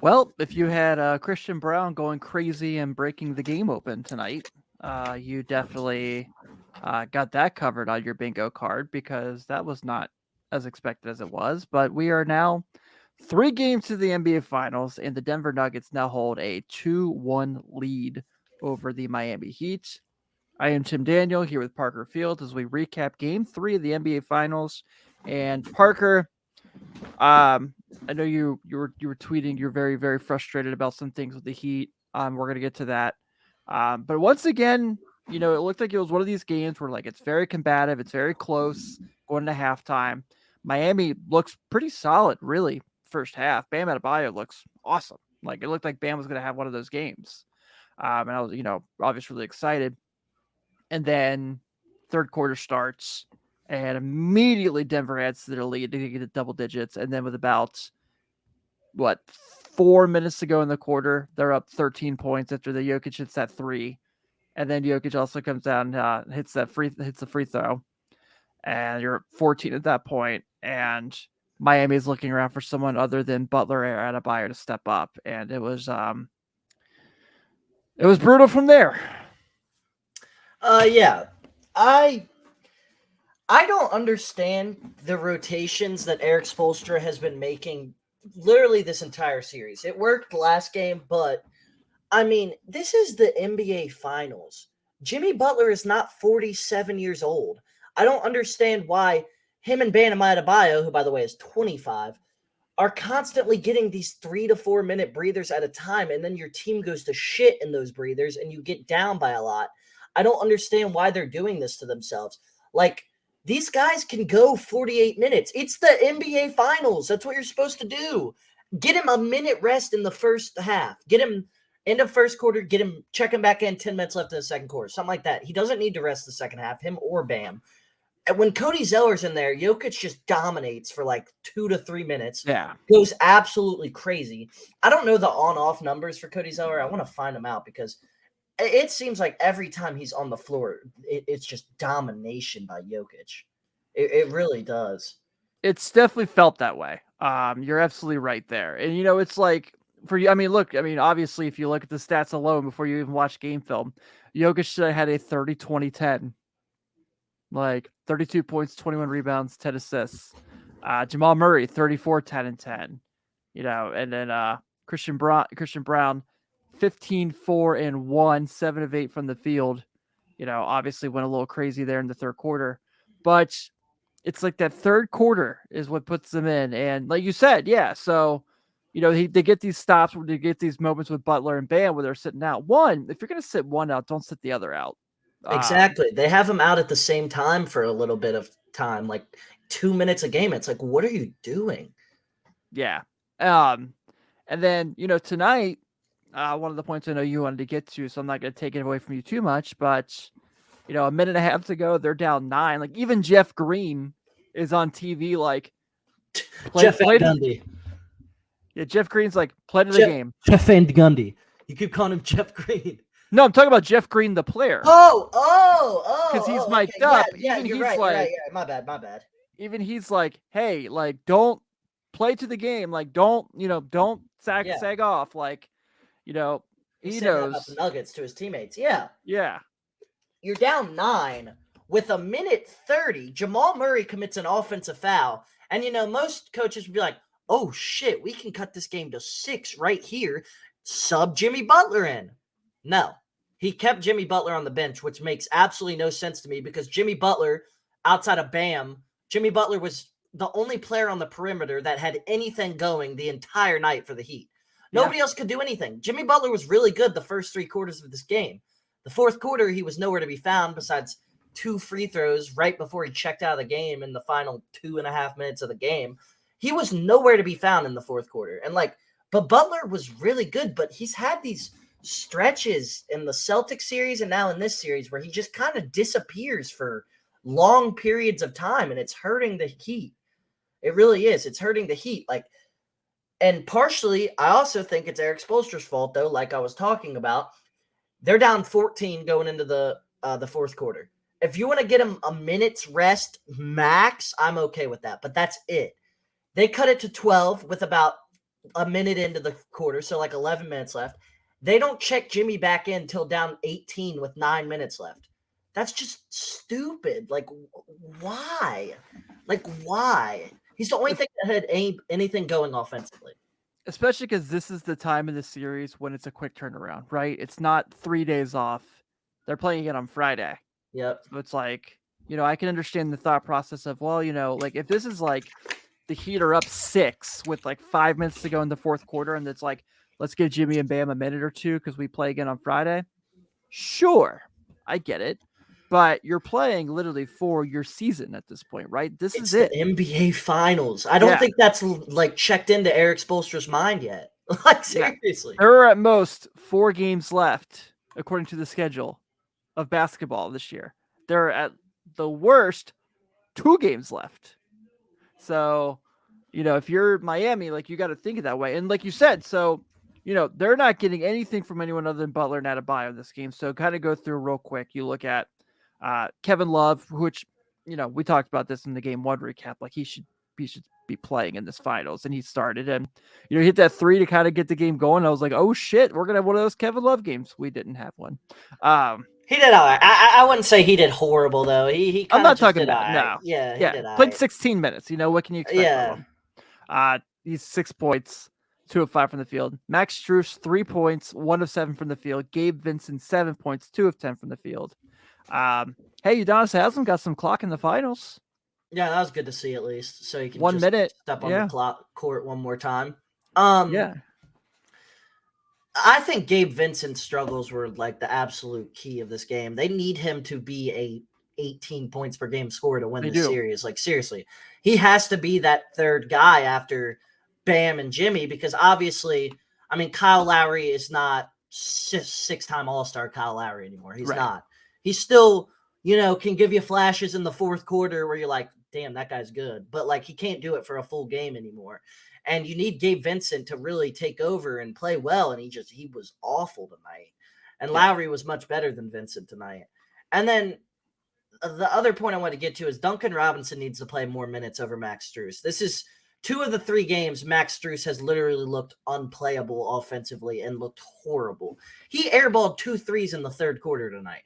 Well, if you had Christian Brown going crazy and breaking the game open tonight, you definitely got that covered on your bingo card because that was not as expected as it was. But we are now 3 games to the NBA Finals, and the Denver Nuggets now hold a 2-1 lead over the Miami Heat. I am Tim Daniel here with Parker Fields as we recap Game 3 of the NBA Finals. And Parker, I know you were tweeting you're very frustrated about some things with the Heat. We're gonna get to that. But once again, it looked like it was one of these games where like it's very combative, it's very close going to halftime. Miami looks pretty solid, really. First half, Bam Adebayo looks awesome. Like it looked like Bam was gonna have one of those games. And I was, obviously really excited. And then third quarter starts, and immediately Denver adds to their lead to get to double digits. And then with about 4 minutes to go in the quarter, they're up 13 points after the Jokic hits that three, and then Jokic also comes down, hits the free throw, and you're 14 at that point, and Miami's looking around for someone other than Butler or Adebayo to step up, and it was brutal from there. Yeah. I I don't understand the rotations that Eric Spoelstra has been making literally this entire series. It worked last game, but I mean, this is the NBA Finals. Jimmy Butler is not 47 years old. I don't understand why him and Bam Adebayo, who by the way is 25, are constantly getting these 3 to 4 minute breathers at a time, and then your team goes to shit in those breathers and you get down by a lot. I don't understand why they're doing this to themselves. Like, these guys can go 48 minutes. It's the NBA Finals. That's what you're supposed to do. Get him a minute rest in the first half. Get him end of first quarter, get him, check him back in, 10 minutes left in the second quarter, something like that. He doesn't need to rest the second half, him or Bam. And when Cody Zeller's in there, Jokic just dominates for like 2 to 3 minutes. Yeah. Goes absolutely crazy. I don't know the on-off numbers for Cody Zeller. I want to find them out because it seems like every time he's on the floor, it's just domination by Jokic. It really does. It's definitely felt that way. You're absolutely right there. And it's like for you. I mean, look. I mean, obviously, if you look at the stats alone before you even watch game film, Jokic had a 30-20-10, like 32 points, 21 rebounds, 10 assists. Jamal Murray 34-10-10. And then Christian Brown 15-4-1, 7 of 8 from the field. Obviously went a little crazy there in the third quarter, but it's like that third quarter is what puts them in. And like you said, yeah. So, they get these stops where they get these moments with Butler and Bam where they're sitting out. One, if you're going to sit one out, don't sit the other out. Exactly. They have them out at the same time for a little bit of time, like 2 minutes a game. It's like, what are you doing? Yeah. And then, tonight, one of the points I know you wanted to get to, so I'm not going to take it away from you too much, but a minute and a half to go, they're down 9. Like even Jeff Green is on TV, like Jeff Van Gundy. Yeah, Jeff Green's like play to the game. Jeff Van Gundy. You keep calling him Jeff Green. No, I'm talking about Jeff Green, the player. Oh, because he's mic'd up. Yeah, you're right. Like, my bad. Even he's like, hey, like don't play to the game. Like don't sag off. Like, he knows about the Nuggets to his teammates. Yeah. You're down 9 with a minute 30. Jamal Murray commits an offensive foul. And, most coaches would be like, oh, shit, we can cut this game to 6 right here. Sub Jimmy Butler in. No. He kept Jimmy Butler on the bench, which makes absolutely no sense to me because Jimmy Butler, outside of Bam, Jimmy Butler was the only player on the perimeter that had anything going the entire night for the Heat. Nobody else could do anything. Jimmy Butler was really good the first 3 quarters of this game. The fourth quarter, he was nowhere to be found besides 2 free throws right before he checked out of the game in the final 2.5 minutes of the game. He was nowhere to be found in the fourth quarter. But Butler was really good, but he's had these stretches in the Celtics series and now in this series where he just kind of disappears for long periods of time, and it's hurting the Heat. It really is. It's hurting the Heat. And partially, I also think it's Eric Spoelstra's fault, though, like I was talking about. They're down 14 going into the fourth quarter. If you want to get them a minute's rest max, I'm okay with that, but that's it. They cut it to 12 with about a minute into the quarter, so like 11 minutes left. They don't check Jimmy back in till down 18 with 9 minutes left. That's just stupid. Like, why? Like, why? He's the only thing that had anything going offensively. Especially because this is the time of the series when it's a quick turnaround, right? It's not 3 days off. They're playing it on Friday. Yep. So it's like, I can understand the thought process of, well, like if this is like the Heat are up 6 with like 5 minutes to go in the fourth quarter, and it's like, let's give Jimmy and Bam a minute or two because we play again on Friday. Sure, I get it. But you're playing literally for your season at this point, right? It's is it. The NBA Finals. I don't think that's like checked into Eric Spoelstra's mind yet. Like, seriously. There are at most 4 games left, according to the schedule of basketball this year. There are at the worst 2 games left. So, if you're Miami, like, you got to think of that way. And like you said, so, they're not getting anything from anyone other than Butler and Adebayo in this game. So kind of go through real quick. You look at Kevin Love, which, we talked about this in the game 1 recap. Like, he should be playing in this finals, and he started, and he hit that 3 to kind of get the game going. I was like, oh shit, we're gonna have one of those Kevin Love games. We didn't have one. He did all right. I wouldn't say he did horrible though. He I'm not talking about no. Yeah, he did all played right. 16 minutes. What can you expect from him? He's 6 points, 2 of 5 from the field. Max Strus 3 points, 1 of 7 from the field. Gabe Vincent 7 points, 2 of 10 from the field. Hey, Udonis Haslam got some clock in the finals. Yeah, that was good to see at least. So he can 1 minute step on the court one more time. Yeah. I think Gabe Vincent's struggles were like the absolute key of this game. They need him to be a 18 points per game scorer to win the series. Like, seriously, he has to be that third guy after Bam and Jimmy, because obviously, I mean, Kyle Lowry is not 6-time All-Star Kyle Lowry anymore. He's not. He's still, can give you flashes in the fourth quarter where you're like, damn, that guy's good. But like, he can't do it for a full game anymore. And you need Gabe Vincent to really take over and play well. And he was awful tonight. And Lowry was much better than Vincent tonight. And then the other point I want to get to is Duncan Robinson needs to play more minutes over Max Strus. This is 2 of the 3 games Max Strus has literally looked unplayable offensively and looked horrible. He airballed 2 threes in the third quarter tonight.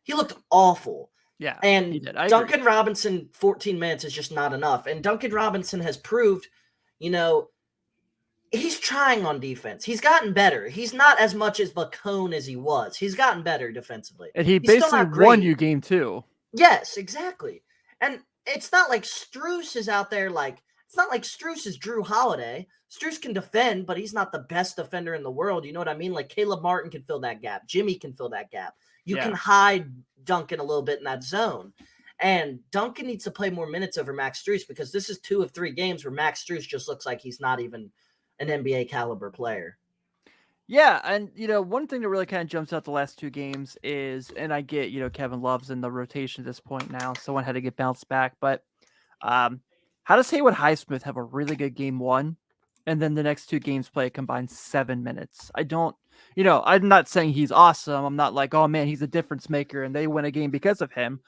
He looked awful. Yeah, and he did. Duncan Robinson, 14 minutes is just not enough. And Duncan Robinson has proved, he's trying on defense. He's gotten better. He's not as much as Bacone as he was. He's gotten better defensively. And he's basically won you game 2. Yes, exactly. And it's not like Strus is out there like, it's not like Strus is Drew Holiday. Strus can defend, but he's not the best defender in the world. You know what I mean? Like, Caleb Martin can fill that gap. Jimmy can fill that gap. You can hide Duncan a little bit in that zone. And Duncan needs to play more minutes over Max Strus, because this is 2 of 3 games where Max Strus just looks like he's not even an NBA caliber player. Yeah, and one thing that really kind of jumps out the last 2 games is, and I get, Kevin Love's in the rotation at this point now, someone had to get bounced back, but how does Haywood Highsmith have a really good game 1, and then the next 2 games play a combined 7 minutes? I don't, I'm not saying he's awesome. I'm not like, oh man, he's a difference maker and they win a game because of him.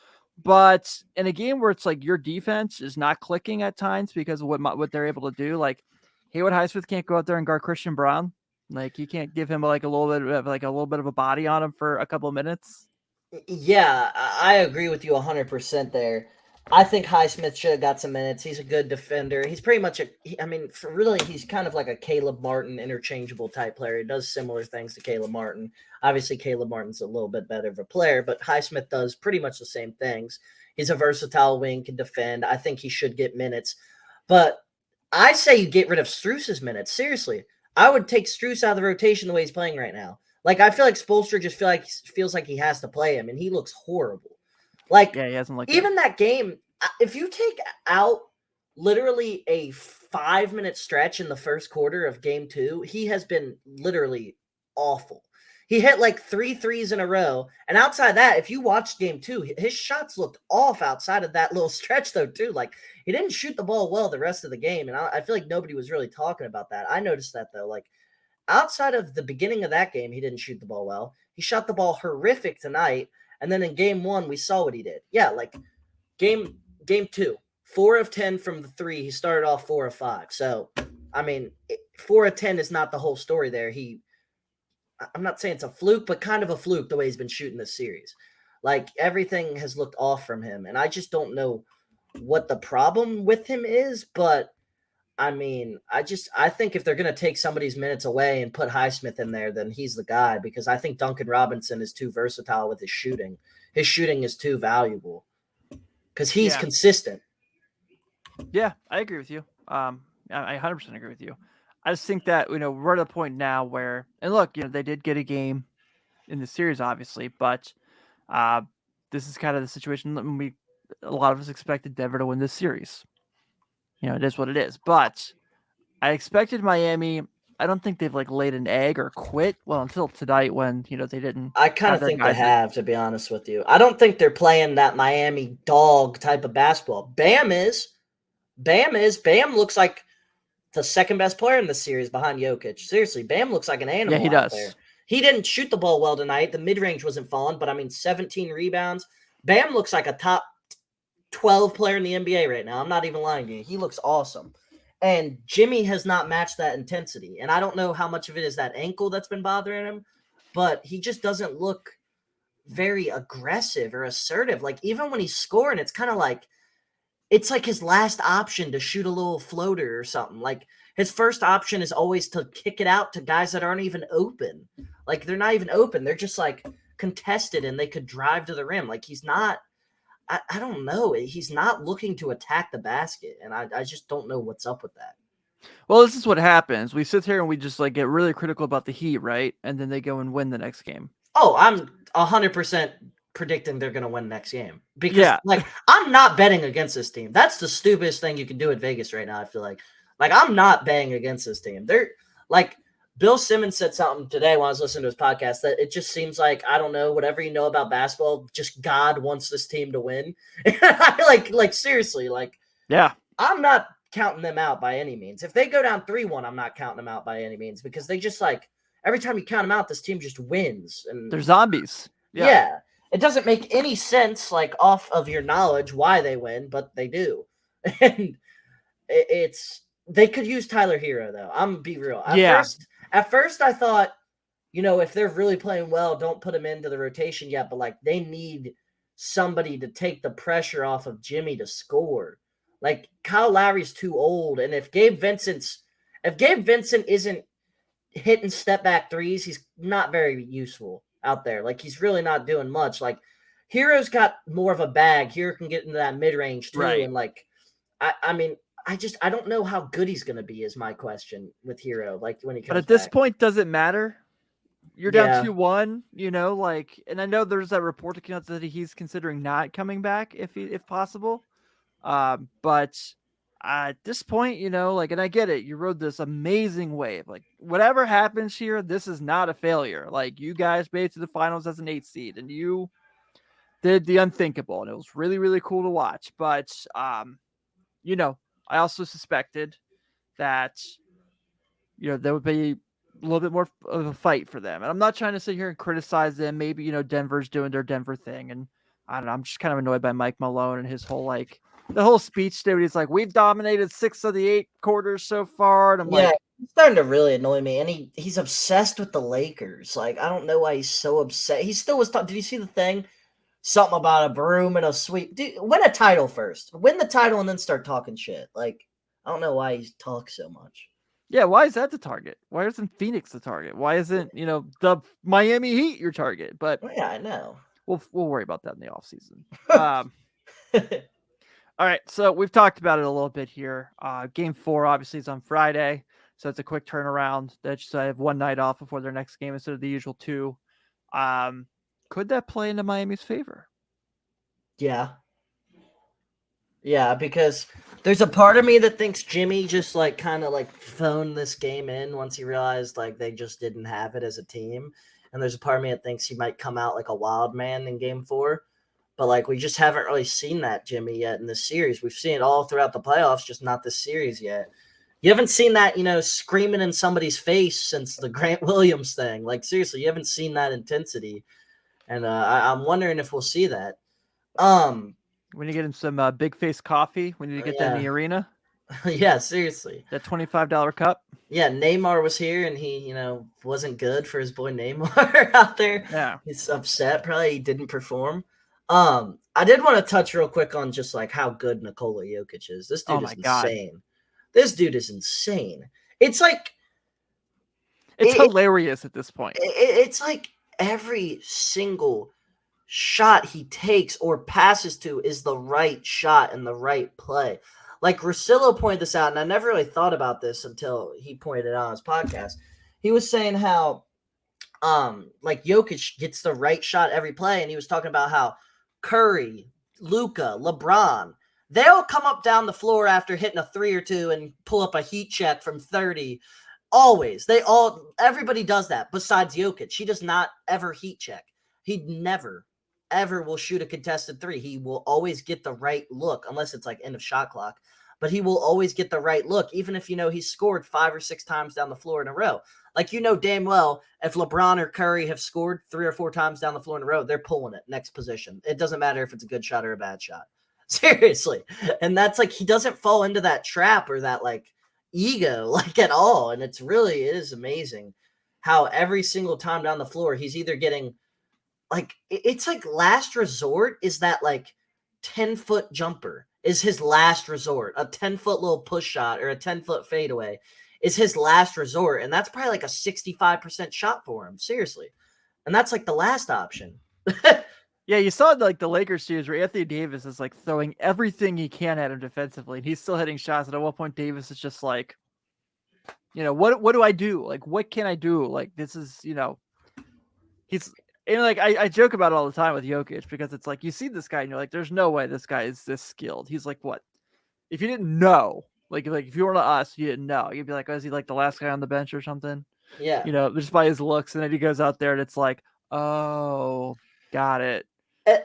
But in a game where it's like your defense is not clicking at times because of what they're able to do, like Haywood Highsmith can't go out there and guard Christian Brown. Like, you can't give him like a little bit of a body on him for a couple of minutes. Yeah, I agree with you 100% there. I think Highsmith should have got some minutes. He's a good defender. He's pretty much he's kind of like a Caleb Martin interchangeable type player. He does similar things to Caleb Martin. Obviously, Caleb Martin's a little bit better of a player, but Highsmith does pretty much the same things. He's a versatile wing, can defend. I think he should get minutes. But I say you get rid of Strus's minutes. Seriously, I would take Strus out of the rotation the way he's playing right now. Like, I feel like Spoelstra just feels like he has to play him, and he looks horrible. Like, he hasn't looked even that game, if you take out literally a 5-minute stretch in the first quarter of game 2, he has been literally awful. He hit like 3 threes in a row. And outside that, if you watched game 2, his shots looked off outside of that little stretch, though, too. Like, he didn't shoot the ball well the rest of the game. And I feel like nobody was really talking about that. I noticed that, though. Like, outside of the beginning of that game, he didn't shoot the ball well. He shot the ball horrific tonight. And then in game 1, we saw what he did. Yeah, like game 2, 4 of 10 from the 3. He started off 4 of 5. So, I mean, 4 of 10 is not the whole story there. I'm not saying it's a fluke, but kind of a fluke the way he's been shooting this series. Like, everything has looked off from him, and I just don't know what the problem with him is, but I mean, I think if they're going to take somebody's minutes away and put Highsmith in there, then he's the guy, because I think Duncan Robinson is too versatile with his shooting. His shooting is too valuable because he's consistent. Yeah, I agree with you. I 100% agree with you. I just think that, we're at a point now where, and look, they did get a game in the series, obviously, but this is kind of the situation that a lot of us expected Denver to win this series. It is what it is. But I expected Miami. I don't think they've laid an egg or quit. Well, until tonight when they didn't. I kind of think they have, to be honest with you. I don't think they're playing that Miami dog type of basketball. Bam looks like the second best player in this series behind Jokic. Seriously, Bam looks like an animal. Yeah, he does. There. He didn't shoot the ball well tonight. The mid-range wasn't falling, but 17 rebounds. Bam looks like a top 12 player in the NBA right now. I'm not even lying to you. He looks awesome. And Jimmy has not matched that intensity. And I don't know how much of it is that ankle that's been bothering him, but he just doesn't look very aggressive or assertive. Like, even when he's scoring, it's kind of like, it's like his last option to shoot a little floater or something. Like, his first option is always to kick it out to guys that aren't even open. Like, they're not even open. They're just contested and they could drive to the rim. Like, he's not, I don't know. He's not looking to attack the basket. And I just don't know what's up with that. Well, this is what happens. We sit here and we just get really critical about the Heat, right? And then they go and win the next game. Oh, I'm 100% predicting they're going to win next game. Because, I'm not betting against this team. That's the stupidest thing you can do at Vegas right now, I feel like. I'm not betting against this team. They're, Bill Simmons said something today when I was listening to his podcast that it just seems like, I don't know, whatever you know about basketball, just God wants this team to win. Seriously, yeah, I'm not counting them out by any means. If they go down 3-1, I'm not counting them out by any means, because they just every time you count them out, this team just wins. And they're zombies. Yeah. It doesn't make any sense, off of your knowledge why they win, but they do. And they could use Tyler Hero, though. I'm gonna be real. At first I thought, if they're really playing well, don't put him into the rotation yet. But they need somebody to take the pressure off of Jimmy to score. Kyle Lowry's too old, and if Gabe Vincent isn't hitting step back threes, he's not very useful out there. He's really not doing much. Hero's got more of a bag. Hero can get into that mid range too, right. And I don't know how good he's going to be is my question with Hero. When he comes But at this point, does it matter? You're down 2-1, and I know there's that report that came out that he's considering not coming back if possible. But at this point, and I get it. You rode this amazing wave. Whatever happens here, this is not a failure. You guys made it to the finals as an 8 seed, and you did the unthinkable, and it was really, really cool to watch. But, I also suspected that, there would be a little bit more of a fight for them. And I'm not trying to sit here and criticize them. Maybe, Denver's doing their Denver thing. And I don't know, I'm just kind of annoyed by Mike Malone and his whole, the whole speech there. He's we've dominated 6 of the 8 quarters so far. And I'm he's starting to really annoy me. And he's obsessed with the Lakers. I don't know why he's so upset. He still was talking. Did you see the thing? Something about a broom and a sweep. Dude, win a title first. Win the title and then start talking shit. I don't know why he talks so much. Yeah, why is that the target? Why isn't Phoenix the target? Why isn't, the Miami Heat your target? But yeah, I know. We'll worry about that in the offseason. All right, so we've talked about it a little bit here. Game 4 obviously is on Friday, so it's a quick turnaround. They just have one night off before their next game instead of the usual 2. Could that play into Miami's favor? Yeah. Yeah, because there's a part of me that thinks Jimmy just kind of phoned this game in once he realized they just didn't have it as a team. And there's a part of me that thinks he might come out like a wild man in game 4. But we just haven't really seen that Jimmy yet in this series. We've seen it all throughout the playoffs, just not this series yet. You haven't seen that, screaming in somebody's face since the Grant Williams thing. Seriously, you haven't seen that intensity. And I'm wondering if we'll see that. When you get him some big face coffee, when you get that in the arena. Yeah, seriously. That $25 cup. Yeah, Neymar was here, and he, wasn't good for his boy Neymar out there. Yeah. He's upset. Probably he didn't perform. I did want to touch real quick on just like how good Nikola Jokic is. This dude is insane. God. This dude is insane. It's like it's hilarious at this point. It's like every single shot he takes or passes to is the right shot and the right play. Like Russillo pointed this out, and I never really thought about this until he pointed it out on his podcast. He was saying how like Jokic gets the right shot every play, and he was talking about how Curry, Luka, LeBron, they'll come up down the floor after hitting a 3 or 2 and pull up a heat check from 30. Always. Everybody does that besides Jokic. He does not ever heat check. He never, ever will shoot a contested 3. He will always get the right look, unless it's like end of shot clock. But he will always get the right look, even if he's scored 5 or 6 times down the floor in a row. Like, damn well, if LeBron or Curry have scored 3 or 4 times down the floor in a row, they're pulling it next position. It doesn't matter if it's a good shot or a bad shot. Seriously. And that's like, he doesn't fall into that trap or that like ego like at all. And it is amazing how every single time down the floor, he's either getting like, it's like last resort is that like 10-foot jumper is his last resort. A 10-foot little push shot or a 10-foot fadeaway is his last resort. And that's probably like a 65% shot for him. Seriously. And that's like the last option. Yeah, you saw like the Lakers series where Anthony Davis is like throwing everything he can at him defensively, and he's still hitting shots. And at one point, Davis is just like, what do I do? Like, what can I do? Like, this is, he's, and like I joke about it all the time with Jokic because it's like you see this guy and you're like, there's no way this guy is this skilled. He's like, what? If you didn't know, like if you were to us, you didn't know, you'd be like, oh, is he like the last guy on the bench or something? Yeah. Just by his looks, and then he goes out there and it's like, oh, got it.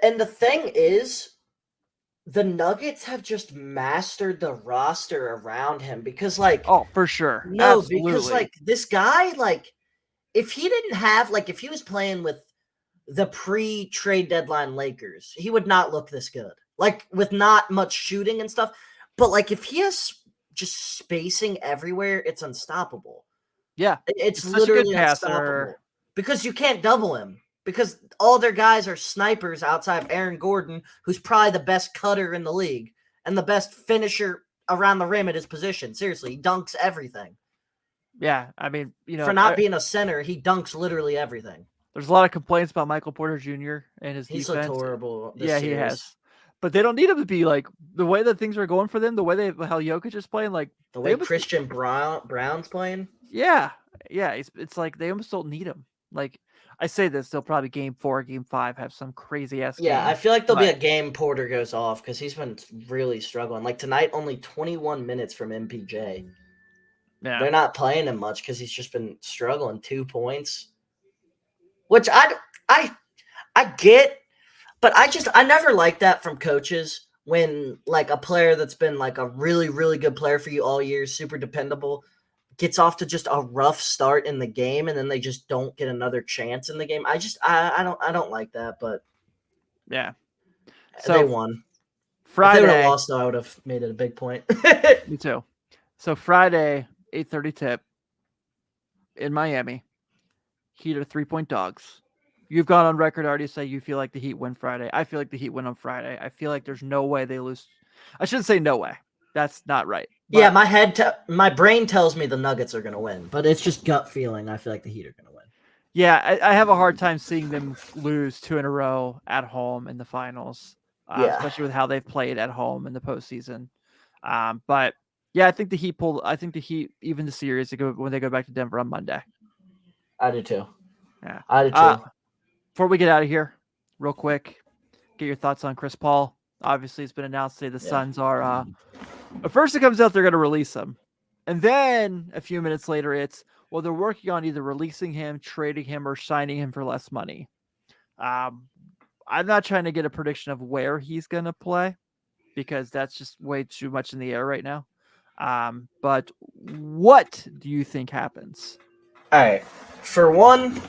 And the thing is, the Nuggets have just mastered the roster around him because, like, oh, for sure, no, absolutely. Because like this guy, like, if he didn't have, like, if he was playing with the pre-trade deadline Lakers, he would not look this good. Like, with not much shooting and stuff. But like, if he has just spacing everywhere, it's unstoppable. Yeah, it's literally unstoppable because you can't double him. Because all their guys are snipers outside of Aaron Gordon, who's probably the best cutter in the league and the best finisher around the rim at his position. Seriously, he dunks everything. Yeah, I mean, for not being a center, he dunks literally everything. There's a lot of complaints about Michael Porter Jr. and his defense. He's looked horrible. Yeah, he has. But they don't need him to be like the way that things are going for them, the way how Jokic is playing, like the way Christian Brown's playing. Yeah. It's like they almost don't need him. Like, I say this, they'll probably game 4, game 5 have some crazy ass. Yeah, game. I feel like there'll be a game Porter goes off because he's been really struggling. Like tonight, only 21 minutes from MPJ. Yeah, they're not playing him much because he's just been struggling. 2 points, which I get, but I never like that from coaches when like a player that's been like a really really good player for you all year, super dependable, gets off to just a rough start in the game and then they just don't get another chance in the game. I don't like that, but yeah. So they won. Friday, if they would have lost, though, I would have made it a big point. Me too. So Friday, 8:30 tip in Miami. Heat are 3-point dogs. You've gone on record already to say you feel like the Heat win Friday. I feel like the Heat win on Friday. I feel like there's no way they lose. I shouldn't say no way. That's not right. But yeah, my brain tells me the Nuggets are going to win, but it's just gut feeling. I feel like the Heat are going to win. Yeah, I have a hard time seeing them lose 2 in a row at home in the finals, especially with how they've played at home in the postseason. But yeah, I think the Heat even the series when they go back to Denver on Monday. I do too. Yeah, I do too. Before we get out of here, real quick, get your thoughts on Chris Paul. Obviously, it's been announced today the Suns are. At first, it comes out they're going to release him, and then a few minutes later, they're working on either releasing him, trading him, or signing him for less money. I'm not trying to get a prediction of where he's going to play because that's just way too much in the air right now. But what do you think happens? All right, for one,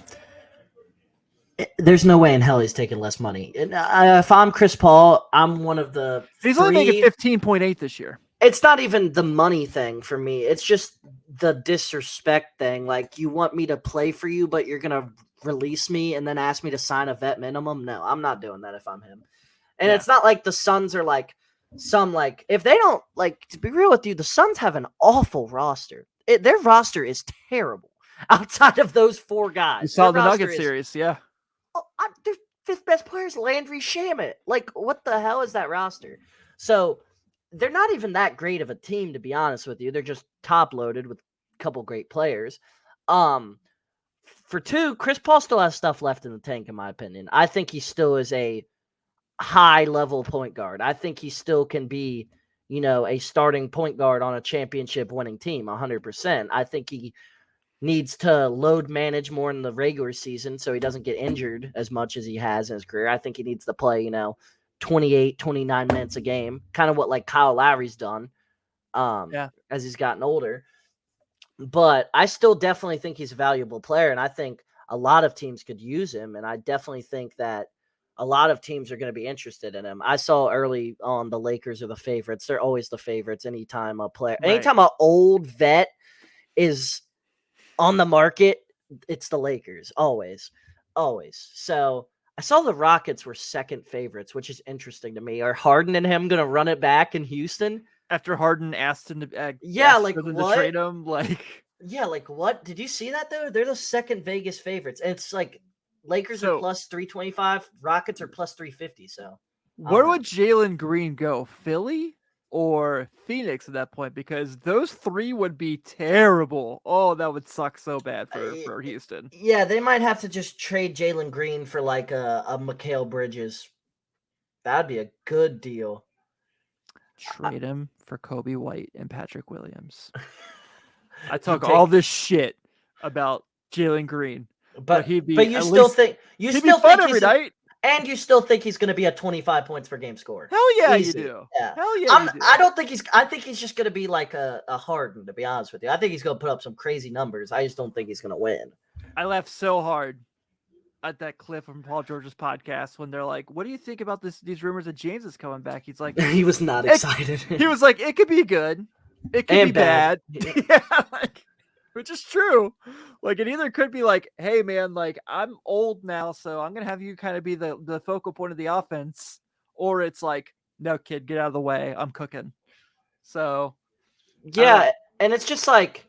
there's no way in hell he's taking less money. If I'm Chris Paul, I'm one of the. He's only making 15.8 this year. It's not even the money thing for me. It's just the disrespect thing. Like, you want me to play for you, but you're going to release me and then ask me to sign a vet minimum? No, I'm not doing that if I'm him. And it's not like the Suns are like if they don't, like, to be real with you, the Suns have an awful roster. Their roster is terrible outside of those 4 guys. You saw the Nuggets series, yeah. Their 5th best player is Landry Shamet. Like, what the hell is that roster? So they're not even that great of a team, to be honest with you. They're just top loaded with a couple great players. For 2, Chris Paul still has stuff left in the tank, in my opinion. I think he still is a high-level point guard. I think he still can be, a starting point guard on a championship-winning team, 100%. I think he needs to load manage more in the regular season so he doesn't get injured as much as he has in his career. I think he needs to play, 28, 29 minutes a game, kind of what like Kyle Lowry's done as he's gotten older. But I still definitely think he's a valuable player, and I think a lot of teams could use him, and I definitely think that a lot of teams are going to be interested in him. I saw early on the Lakers are the favorites. They're always the favorites anytime anytime an old vet is on the market, it's the Lakers. Always. So I saw the Rockets were second favorites, which is interesting to me. Are Harden and him going to run it back in Houston? After Harden asked him to to trade him, like... Yeah, like what? Did you see that, though? They're the second Vegas favorites. It's like Lakers are plus 325, Rockets are plus 350, so... Where would Jalen Green go? Philly or Phoenix at that point? Because those 3 would be terrible. Oh, that would suck so bad for Houston. Yeah, they might have to just trade Jalen Green for like a Mikal Bridges. That'd be a good deal. Trade him for Kobe White and Patrick Williams. I talk all this shit about Jalen Green, but you still think every night. And you still think he's going to be a 25 points per game scorer. Hell yeah, you do. Yeah. Hell yeah, you do. I think he's just going to be like a Harden, to be honest with you. I think he's going to put up some crazy numbers. I just don't think he's going to win. I laughed so hard at that clip from Paul George's podcast when they're like, what do you think about these rumors that James is coming back? He's like, he was not excited. He was like, it could be good. It could be bad. Yeah, like, which is true. Like, it either could be like, hey man, like, I'm old now, so I'm gonna have you kind of be the focal point of the offense, or it's like, no kid, get out of the way, I'm cooking. So yeah, and it's just like,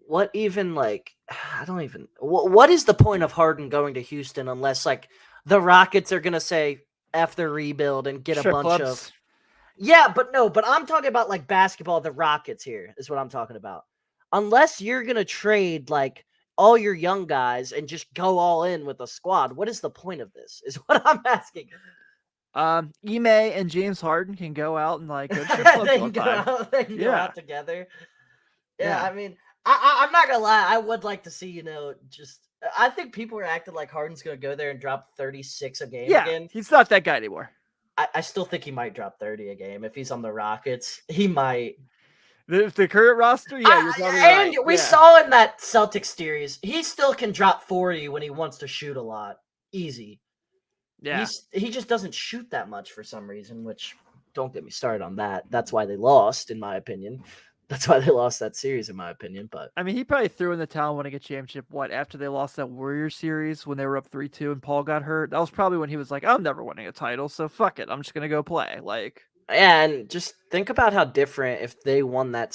what even, like, I don't even, what is the point of Harden going to Houston unless like the Rockets are gonna say F their rebuild and get a bunch of... Yeah, but I'm talking about like basketball, the Rockets here is what I'm talking about. Unless you're going to trade like all your young guys and just go all in with a squad, what is the point of this is what I'm asking. Ime and James Harden can go out and like go go out together. Yeah, I mean, I'm not going to lie. I would like to see, I think people are acting like Harden's going to go there and drop 36 a game again. He's not that guy anymore. I still think he might drop 30 a game. If he's on the Rockets, he might. The current roster? Yeah, you're probably right. And we saw in that Celtics series, he still can drop 40 when he wants to shoot a lot. Easy. Yeah. He just doesn't shoot that much for some reason, which, don't get me started on that. That's why they lost, in my opinion. That's why they lost that series, in my opinion. But I mean, he probably threw in the towel winning a championship, after they lost that Warriors series when they were up 3-2 and Paul got hurt. That was probably when he was like, I'm never winning a title, so fuck it. I'm just going to go play. Like, yeah, and just think about how different if they won that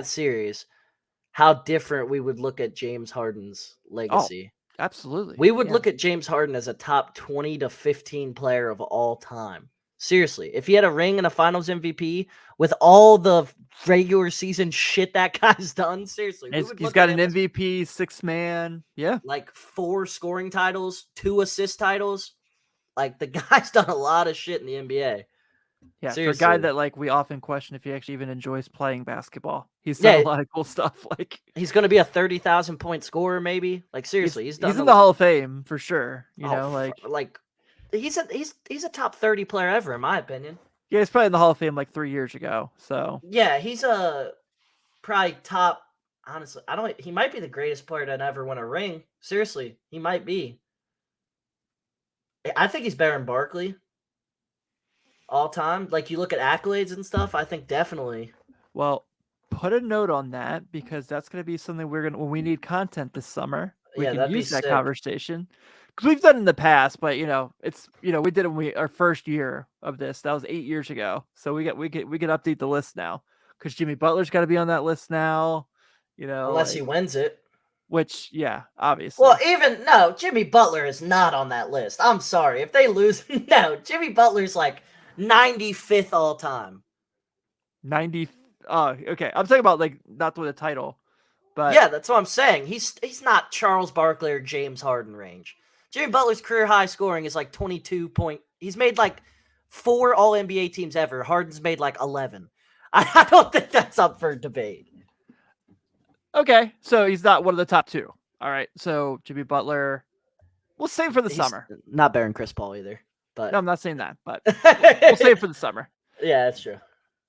series, how different we would look at James Harden's legacy. Oh, absolutely. We would look at James Harden as a top 20 to 15 player of all time. Seriously, if he had a ring and a finals MVP with all the regular season shit that guy's done, seriously. He's got an MVP, 6-man. Yeah. Like 4 scoring titles, 2 assist titles. Like, the guy's done a lot of shit in the NBA. Yeah, seriously. For a guy that like we often question if he actually even enjoys playing basketball. He's done a lot of cool stuff. Like, he's going to be a 30,000 point scorer, maybe. Like, seriously, he's in the Hall of Fame for sure. He's a top 30 player ever, in my opinion. Yeah, he's probably in the Hall of Fame like 3 years ago. So yeah, he's probably top. Honestly, he might be the greatest player to ever win a ring. Seriously, he might be. I think he's better than Barkley. all time. Like you look at accolades and stuff, I think definitely. Well, put a note on that because that's going to be something when we need content this summer, we can that'd be use that sick. conversation. Because we've done it in the past, but it's we did it our first year of this. That was 8 years ago. So we can update the list now because Jimmy Butler's got to be on that list now. Unless he wins it. Which, yeah, obviously. Well, Jimmy Butler is not on that list. I'm sorry. If they lose, no, Jimmy Butler's like 95th all time. 90. Okay. I'm talking about like not with a title, but yeah, that's what I'm saying. He's not Charles Barkley or James Harden range. Jimmy Butler's career high scoring is like 22 point. He's made like 4 All NBA teams ever. Harden's made like 11. I don't think that's up for debate. Okay, so he's not one of the top 2. All right, so Jimmy Butler, we'll save for the summer. Not better than Chris Paul either. But no, I'm not saying that, but we'll save for the summer. Yeah, that's true.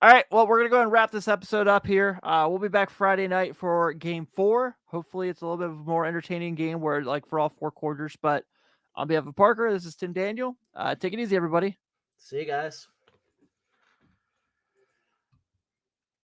All right, well, we're going to go ahead and wrap this episode up here. We'll be back Friday night for Game 4. Hopefully, it's a little bit of a more entertaining game for all 4 quarters. But on behalf of Parker, this is Tim Daniel. Take it easy, everybody. See you guys.